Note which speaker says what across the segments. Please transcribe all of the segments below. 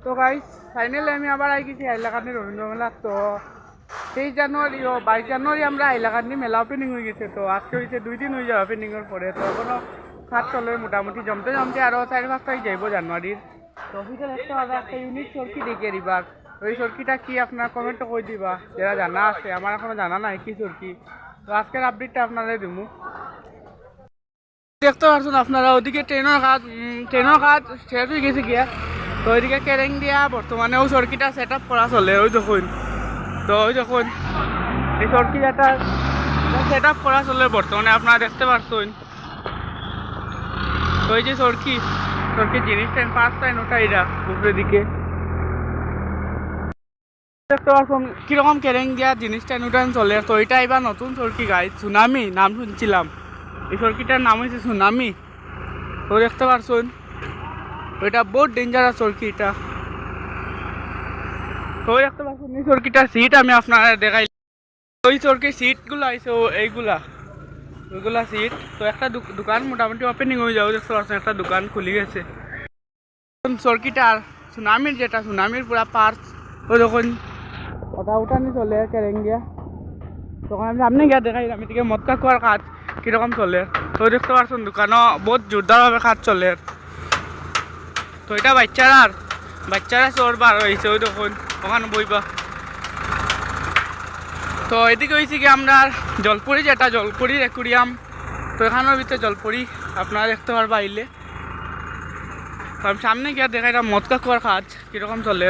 Speaker 1: তো guys finally আমি আবার আই গেছি হাইলাকান্দি রবীন্দ্র মেলা। তো 23 জানুয়ারি ও 22 জানুয়ারি আমরা হাইলাকান্দি মেলা ওপেনিং হয়ে গেছে। তো আজকে হয়েছে 2 দিন হয়ে যাবে ওপেনিংয়ের পরে। তো এখনো খাট চলে মোটামুটি জমতে জমতে আরও 4-5টাই যাইব জানুয়ারির। তো অফিসের একটা ইউনিক চরকি দেখে দিবা। ওই চরকিটা কি আপনার কমেন্টে কই দিবা, যারা জানা আছে। আমার এখনো জানা নাই কি চরকি। তো আজকের আপডেটটা আপনাদের দিব। দেখতে পারছেন আপনারা ওদিকে ট্রেনের কাজ শেষ হয়ে গেছে গিয়া। তো ওইদিকে কেরেং দিয়া বর্তমানে ওই চরকিটা সেট আপ করা চলে। ওই দেখুন, তো ওই দেখুন এই চরকিটা সেট আপ করা চলে বর্তমানে আপনারা দেখতে পাচ্ছেন। তো এই যে চরকির জিনিস পাঁচটা ওটা এরা উপরের দিকে দেখতে পাচ্ছেন কিরকম কেরেং দিয়া জিনিসটা উঠান চলে। তো এটা এবার নতুন চরকি গাই সুনামি নাম শুনছিলাম। এই চরকিটার নাম হয়েছে সুনামি। তো দেখতে পাচ্ছেন ওইটা বহুত ডেঞ্জারাস চরকি এটা। তো দেখতে পাচ্ছেন এই চরকিটার সিট আমি আপনারা দেখাই। ওই চরকির সিটগুলো আইছে ওইগুলা সিট। তো একটা দোকান মোটামুটি ওপেনিং হয়ে যাবে। দেখতে পাচ্ছেন একটা দোকান খুলে গেছে। চরকিটার সুনামির যেটা সুনামির পুরা পার্টস ওই যখন ওটা উঠানি চলে কেরেং গিয়া। তখন আমি সামনে গিয়া দেখাই আমি থেকে মটকা কুয়ার কাজ কীরকম চলে। তো দেখতে পাচ্ছেন দোকানও বহুত জোরদারভাবে কাজ চলে। তো এটা বাচ্চারা চোর বার হয়েছে। ওই দেখুন ওখানে বইবা। তো এদিকে হয়েছে কি আমরা জলপুরি যেটা জলপুরির অ্যাকুরিয়াম। তো এখানের ভিতরে জলপুরি আপনারা দেখতে পারবা আইলে। তো আমি সামনে গিয়ে দেখাই মটকা কুয়ার কাজ কীরকম চলে।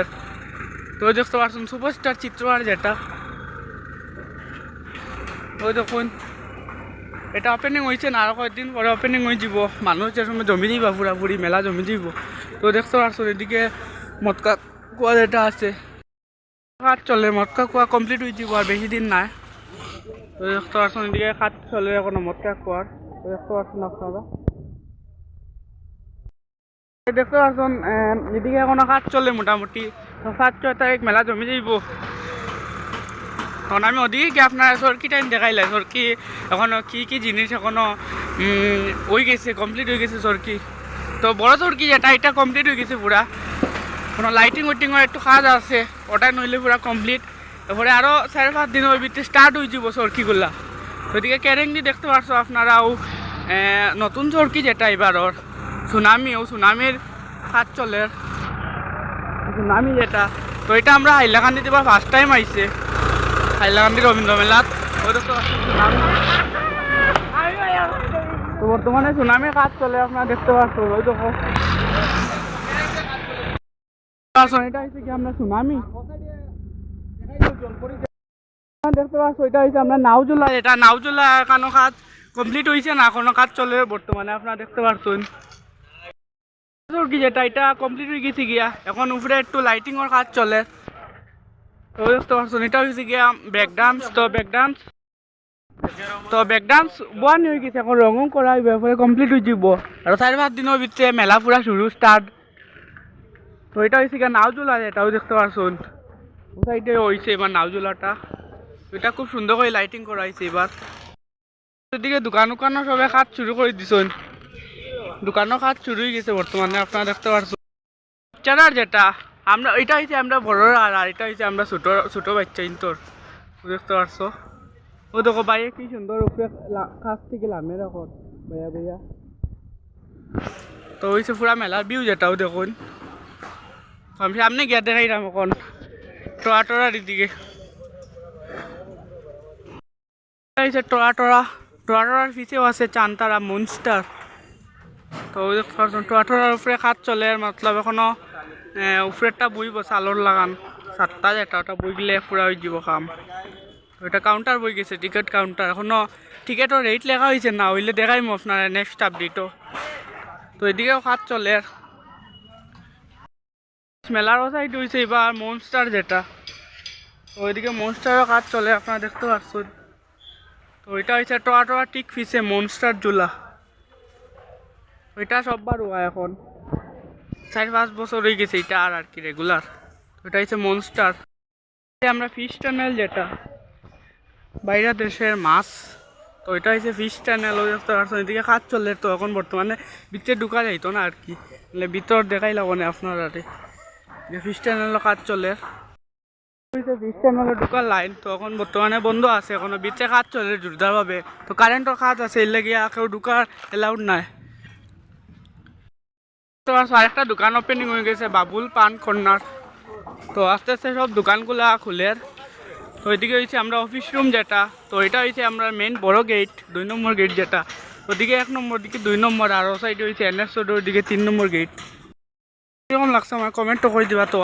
Speaker 1: তো দেখতে পাচ্ছেন সুপারস্টার চিত্রহার যেটা। ওই দেখুন এটা ওপেনিং হয়েছে না, আরও কয়েকদিন পরে ওপেনিং হয়ে যাব। মানুষ যে সময় জমি দিব পুরাপুরি মেলা জমি দিব। তো দেখতে পাচ্ছেন এদিকে মটকা কুয়া যেটা আছে কাজ চলে। মটকা কুয়া কমপ্লিট হয়ে যাব আর বেশি দিন নাই। তো দেখতে পাচ্ছেন এদিকে কাজ চলে এখনো মটকা কুয়ার। তো দেখতে পাচ্ছেন আপনারা দেখতে পাচ্ছেন এদিকে এখনো কাজ চলে মোটামুটি। তো 7-6 তারিখ মেলা জমি যাব। তখন আমি ওদিকে গিয়ে আপনার চরকিটা দেখাইলে চরকি এখনো কি জিনিস এখনো হয়ে গেছে, কমপ্লিট হয়ে গেছে চরকি। তো বড় চরকি যেটা এটা কমপ্লিট হয়ে গেছে পুরা। কোনো লাইটিংয়ের একটু কাজ আছে, ওটা নইলে পুরা কমপ্লিট। তারপরে আরও 4-5 দিন ওই ভিতরে স্টার্ট হয়ে যাব চরকিগুলা। ওইদিকে কেরেং দিয়ে দেখতে পারছো আপনারাও নতুন চরকি যেটা এবারর সুনামির কাজ চলে। সুনামি যেটা তো এটা আমরা হাইলাকান্দিতে এবার ফার্স্ট টাইম আইছে হাইলাকান্দি রবীন্দ্র মেলাত। তো বর্তমানে সুনামির কাজ চলে আপনারা দেখতে পাচ্ছেন। ওই দেখো এটা হচ্ছে কি আমরা সুনামি দেখতে পাচ্ছ। এটা হচ্ছে আমরা নাওজুলা এটা নাওজুলা কোনো কাজ কমপ্লিট হয়েছে না, কোনো কাজ চলে বর্তমানে আপনারা দেখতে পাচ্ছেন। যেটা এটা কমপ্লিট হয়ে গেছে গিয়া, এখন উপরে একটু লাইটিংয়ের কাজ চলে। তো দেখতে পাচ্ছেন এটা হয়েছে গিয়া ব্যাকডান্স। তো ব্যাকডান্স বন হয়ে গেছে, এখন রঙও করা ব্যাপারে কমপ্লিট হয়ে যাব। আর 4-5 দিনের ভিতরে মেলা পুরা শুরু স্টার্ট। তো এটা হয়েছে গিয়া নাওজুলা এটাও দেখতে পাচ্ছেন সাইডে হয়েছে এবার নাওজুলাটা। এটা খুব সুন্দর করে লাইটিং করা হয়েছে এবার। এদিকে দোকানও সবাই কাজ শুরু করে দিছেন। দোকানও কাজ শুরু হয়ে গেছে বর্তমানে আপনারা দেখতে পাচ্ছেন। বাচ্চারা যেটা আমরা এটা হয়েছে আমরা বড়রা আর এটা হয়েছে আমরা ছোট বাচ্চা ইন্তর দেখতে পারছো। ও দেখো বাইরে কি সুন্দর উপরে কাছ থেকে লামের এখন ভাইয়া। তো হয়েছে পুরা মেলার ভিউ যেটাও দেখুন। আমি সামনে গিয়া দেখাইলাম এখন টোয়াটোরার দিকে টোয়াটোরার পিছেও আছে চান্তারা মনস্টার। তো টোয়াটোরার উপরে কাজ চলে মতলব এখনো উপরেরটা বইব চালর লাগান 7টা যেটা ওটা বই গেলে পুরা হয়ে যাব কাম। ওইটা কাউন্টার বই গেছে টিকিট কাউন্টার, এখনো টিকিটের রেট লেখা হয়েছে না, হইলে দেখাইম আপনারা নেক্সট আপডেটও। তো এদিকেও কাজ চলে। মেলারও সাইড হয়েছে এবার মনস্টার যেটা। তো ওইদিকে মনস্টারও কাজ চলে আপনারা দেখতে পাচ্ছেন। তো ওইটা হয়েছে টোয়া ঠিক ফিসে মনস্টার জুলা। ওইটা সববার হওয়া এখন 4-5 বছর হয়ে গেছে এটা আর কি রেগুলার। ওইটা হচ্ছে মনস্টার। আমরা ফিশ টানেল যেটা বাইরে দেশের মাছ। তো এটা হচ্ছে ফিশ টানেল। ওই দেখতে পাচ্ছেন এদিকে কাজ চলে। তো এখন বর্তমানে ভিতরে ঢুকা যাইতো না আর কি, ভিতর দেখাই লাগো না আপনারা। যে ফিশ চ্যানেলের কাজ চলে, ফিশ চ্যানেলে ঢোকার লাইন তো এখন বর্তমানে বন্ধ আছে, এখনো বিচে কাজ চলে জোরদারভাবে। তো কারেন্টের কাজ আছে, এর লেগে কেউ ঢুকার এলাউড নাই। তো আরেকটা দোকান ওপেনিং হয়ে গেছে, বাবুল পান কর্নার। তো আস্তে আস্তে সব দোকানগুলা খুলের। তো ওইদিকে হয়েছে আমরা অফিস রুম যেটা, তো এটা হয়েছে আমরা মেন বড় গেট, 2 নম্বর গেট যেটা। ওদিকে 1 নম্বর, দিকে 2 নম্বর, আর ও সাইডে হয়েছে NS রোড, ওইদিকে 3 নম্বর গেট। কিরকম লাগছে আমার কমেন্টও করে দিবা। তো